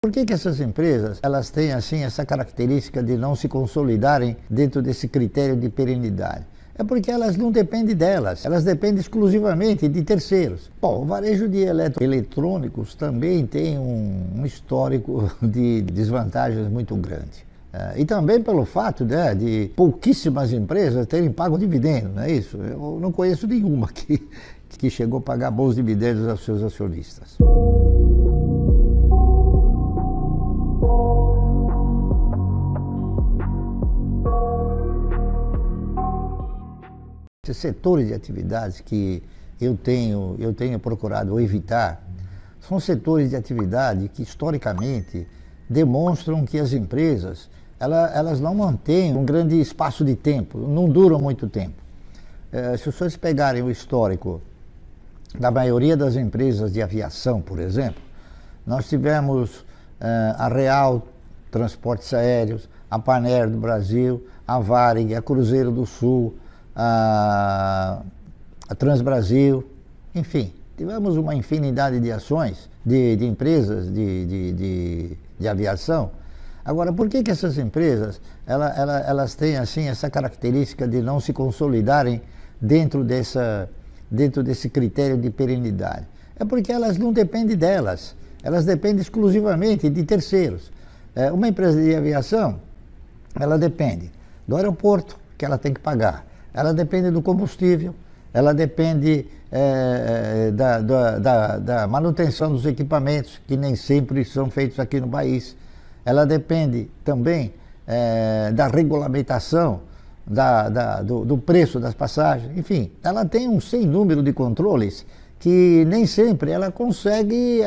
Por que essas empresas elas têm assim essa característica de não se consolidarem dentro desse critério de perenidade? É porque elas não dependem delas, elas dependem exclusivamente de terceiros. Bom, o varejo de eletrônicos também tem um histórico de desvantagens muito grande. E também pelo fato de pouquíssimas empresas terem pago dividendos, não é isso? Eu não conheço nenhuma que chegou a pagar bons dividendos aos seus acionistas. Esses setores de atividades que eu tenho procurado evitar são setores de atividade que historicamente demonstram que as empresas elas não mantêm um grande espaço de tempo, não duram muito tempo. Se vocês pegarem o histórico da maioria das empresas de aviação, por exemplo, nós tivemos a Real Transportes Aéreos, a Panair do Brasil, a Varig, a Cruzeiro do Sul, a Transbrasil, enfim, tivemos uma infinidade de ações, de empresas de aviação. Agora, por que essas empresas elas têm assim essa característica de não se consolidarem dentro desse critério de perenidade? É porque elas não dependem delas, elas dependem exclusivamente de terceiros. Uma empresa de aviação, ela depende do aeroporto, que ela tem que pagar, ela depende do combustível, ela depende da manutenção dos equipamentos, que nem sempre são feitos aqui no país. Ela depende também da regulamentação, do preço das passagens, enfim, ela tem um sem número de controles que nem sempre ela consegue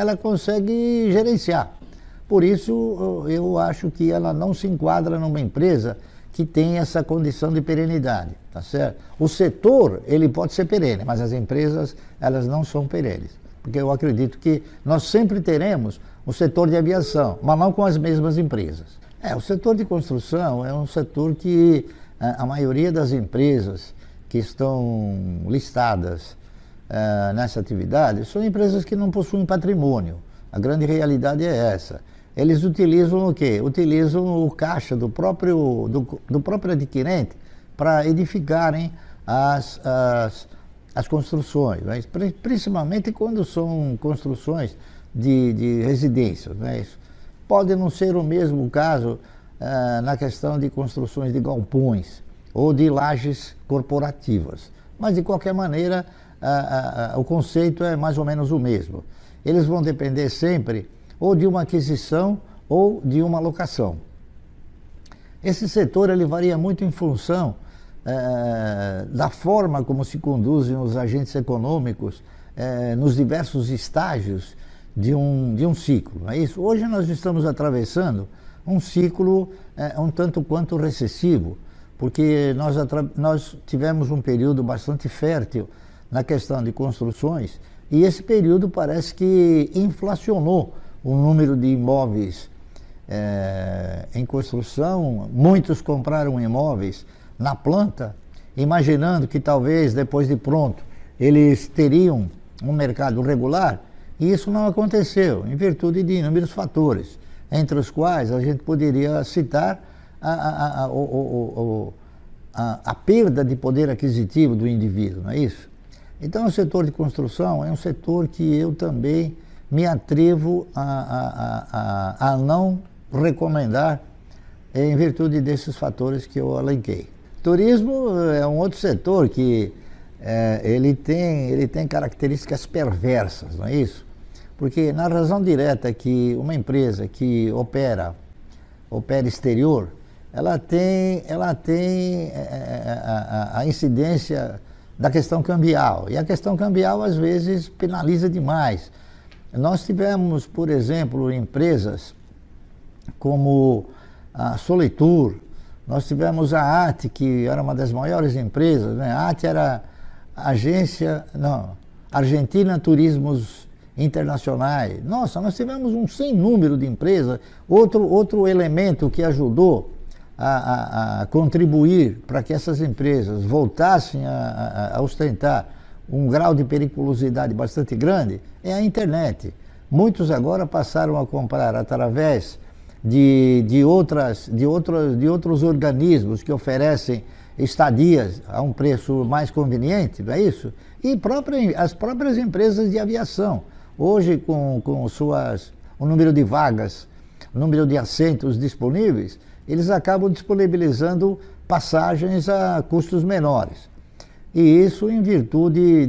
gerenciar. Por isso, eu acho que ela não se enquadra numa empresa que tem essa condição de perenidade, tá certo? O setor, ele pode ser perene, mas as empresas, elas não são perenes. Porque eu acredito que nós sempre teremos o setor de aviação, mas não com as mesmas empresas. O setor de construção é um setor que a maioria das empresas que estão listadas nessa atividade são empresas que não possuem patrimônio. A grande realidade é essa. Eles utilizam o quê? Utilizam o caixa do próprio adquirente para edificarem as construções, né? Principalmente quando são construções de residências, né? Isso pode não ser o mesmo caso na questão de construções de galpões ou de lajes corporativas, mas de qualquer maneira o conceito é mais ou menos o mesmo. Eles vão depender sempre ou de uma aquisição ou de uma locação. Esse setor ele varia muito em função da forma como se conduzem os agentes econômicos nos diversos estágios de um ciclo, não é isso? Hoje nós estamos atravessando um ciclo um tanto quanto recessivo, porque nós tivemos um período bastante fértil na questão de construções e esse período parece que inflacionou o número de imóveis em construção. Muitos compraram imóveis na planta, imaginando que talvez depois de pronto eles teriam um mercado regular, e isso não aconteceu, em virtude de inúmeros fatores, entre os quais a gente poderia citar a perda de poder aquisitivo do indivíduo, não é isso? Então o setor de construção é um setor que eu também me atrevo a não recomendar em virtude desses fatores que eu elenquei. Turismo é um outro setor que ele tem características perversas, não é isso? Porque na razão direta que uma empresa que opera exterior, ela tem a incidência da questão cambial, e a questão cambial às vezes penaliza demais. Nós tivemos, por exemplo, empresas como a Solitur, nós tivemos a AT, que era uma das maiores empresas, né? A AT era Argentina Turismos Internacionais. Nossa, nós tivemos um sem número de empresas. Outro elemento que ajudou a contribuir para que essas empresas voltassem a ostentar um grau de periculosidade bastante grande é a internet. Muitos agora passaram a comprar através de outros organismos que oferecem estadias a um preço mais conveniente, não é isso? E as próprias empresas de aviação. Hoje, com o número de vagas, o número de assentos disponíveis, eles acabam disponibilizando passagens a custos menores. E isso em virtude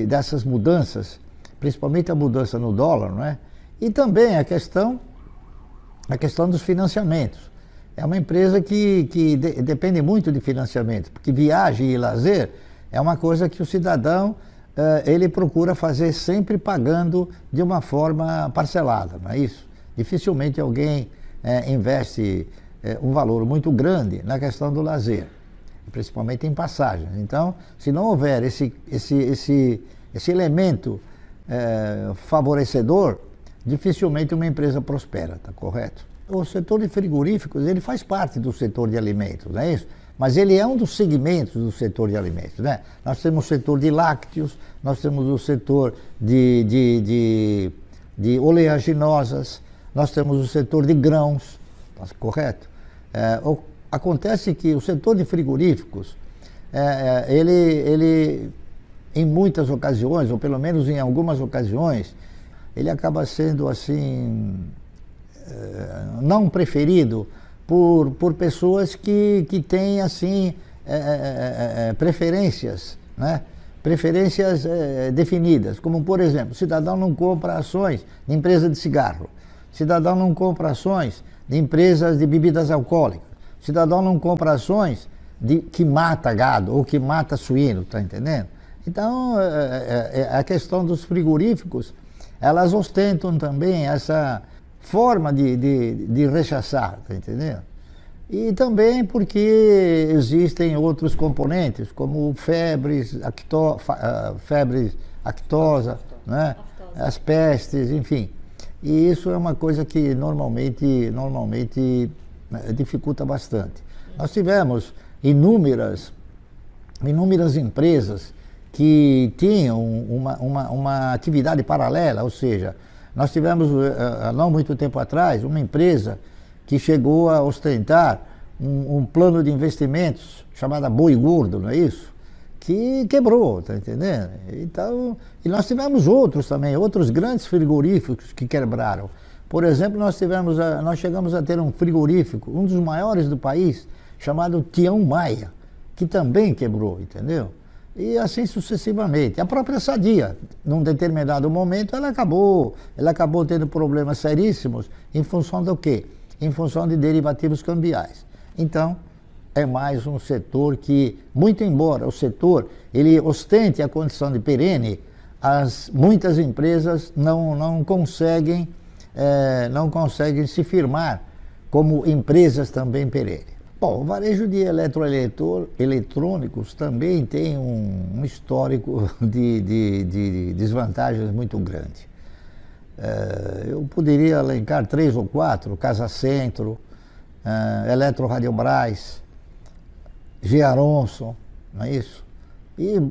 dessas mudanças, principalmente a mudança no dólar, não é? E também a questão dos financiamentos. É uma empresa que depende muito de financiamento, porque viagem e lazer é uma coisa que o cidadão ele procura fazer sempre pagando de uma forma parcelada, não é isso? Dificilmente alguém investe um valor muito grande na questão do lazer, principalmente em passagens. Então, se não houver esse elemento favorecedor, dificilmente uma empresa prospera, tá correto? O setor de frigoríficos, ele faz parte do setor de alimentos, não é isso? Mas ele é um dos segmentos do setor de alimentos, né? Nós temos o setor de lácteos, nós temos o setor de oleaginosas, nós temos o setor de grãos, tá correto? Acontece que o setor de frigoríficos, ele em muitas ocasiões, ou pelo menos em algumas ocasiões, ele acaba sendo assim, não preferido por pessoas que têm assim, preferências, né? Preferências definidas, como por exemplo, o cidadão não compra ações de empresa de cigarro, o cidadão não compra ações de empresas de bebidas alcoólicas, o cidadão não compra ações que mata gado ou que mata suíno, tá entendendo? Então, a questão dos frigoríficos, elas ostentam também essa forma de rechaçar, tá entendendo? E também porque existem outros componentes, como febres, aftosa, né? As pestes, enfim. E isso é uma coisa que normalmente dificulta bastante. Nós tivemos inúmeras empresas que tinham uma atividade paralela, ou seja, nós tivemos, há não muito tempo atrás, uma empresa que chegou a ostentar um plano de investimentos chamado Boi Gordo, não é isso? Que quebrou, tá entendendo? Então, e nós tivemos outros também, outros grandes frigoríficos que quebraram. Por exemplo, nós chegamos a ter um frigorífico, um dos maiores do país, chamado Tião Maia, que também quebrou, entendeu? E assim sucessivamente. A própria Sadia, num determinado momento, ela acabou tendo problemas seríssimos em função do quê? Em função de derivativos cambiais. Então, é mais um setor que, muito embora o setor ele ostente a condição de perene, muitas empresas não conseguem se firmar como empresas também perenes. Bom, o varejo de eletrônicos também tem um histórico de desvantagens muito grande. Eu poderia elencar 3 ou 4, Casa Centro, Eletroradiobras, Gearonson, não é isso? E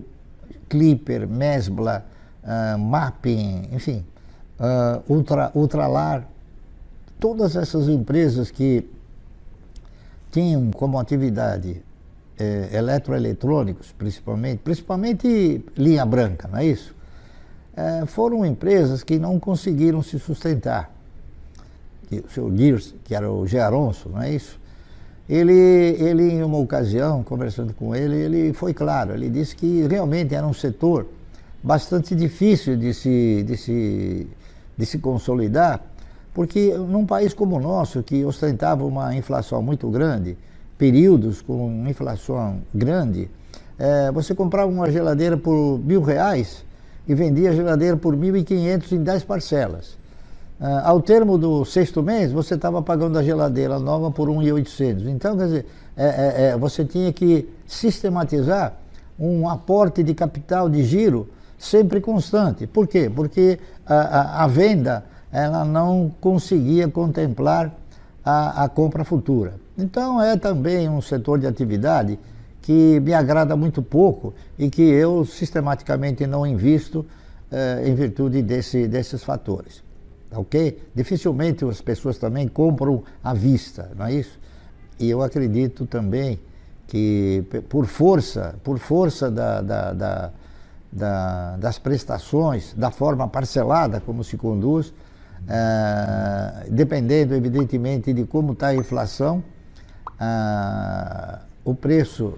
Clipper, Mesbla, Mapping, enfim, Ultralar, todas essas empresas que tinham como atividade eletroeletrônicos, principalmente linha branca, não é isso? Foram empresas que não conseguiram se sustentar. O senhor Gears, que era o Gearonson, não é isso? Ele em uma ocasião, conversando com ele foi claro, ele disse que realmente era um setor bastante difícil de se consolidar, porque num país como o nosso, que ostentava uma inflação muito grande, períodos com inflação grande, você comprava uma geladeira por R$1.000 e vendia a geladeira por R$1.500 em 10 parcelas. Ao termo do 6º mês, você estava pagando a geladeira nova por R$1.800. Então, quer dizer, você tinha que sistematizar um aporte de capital de giro sempre constante. Por quê? Porque a venda ela não conseguia contemplar a compra futura. Então, é também um setor de atividade que me agrada muito pouco e que eu sistematicamente não invisto em virtude desses fatores. Ok? Dificilmente as pessoas também compram à vista, não é isso? E eu acredito também que por força das prestações, da forma parcelada como se conduz, dependendo evidentemente de como está a inflação, o preço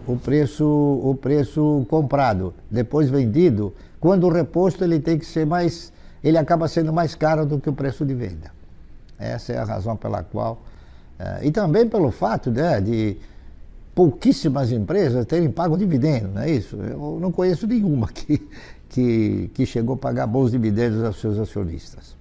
comprado, depois vendido, quando reposto ele tem que ser ele acaba sendo mais caro do que o preço de venda. Essa é a razão pela qual, e também pelo fato, né, de pouquíssimas empresas terem pago dividendo, não é isso? Eu não conheço nenhuma que chegou a pagar bons dividendos aos seus acionistas.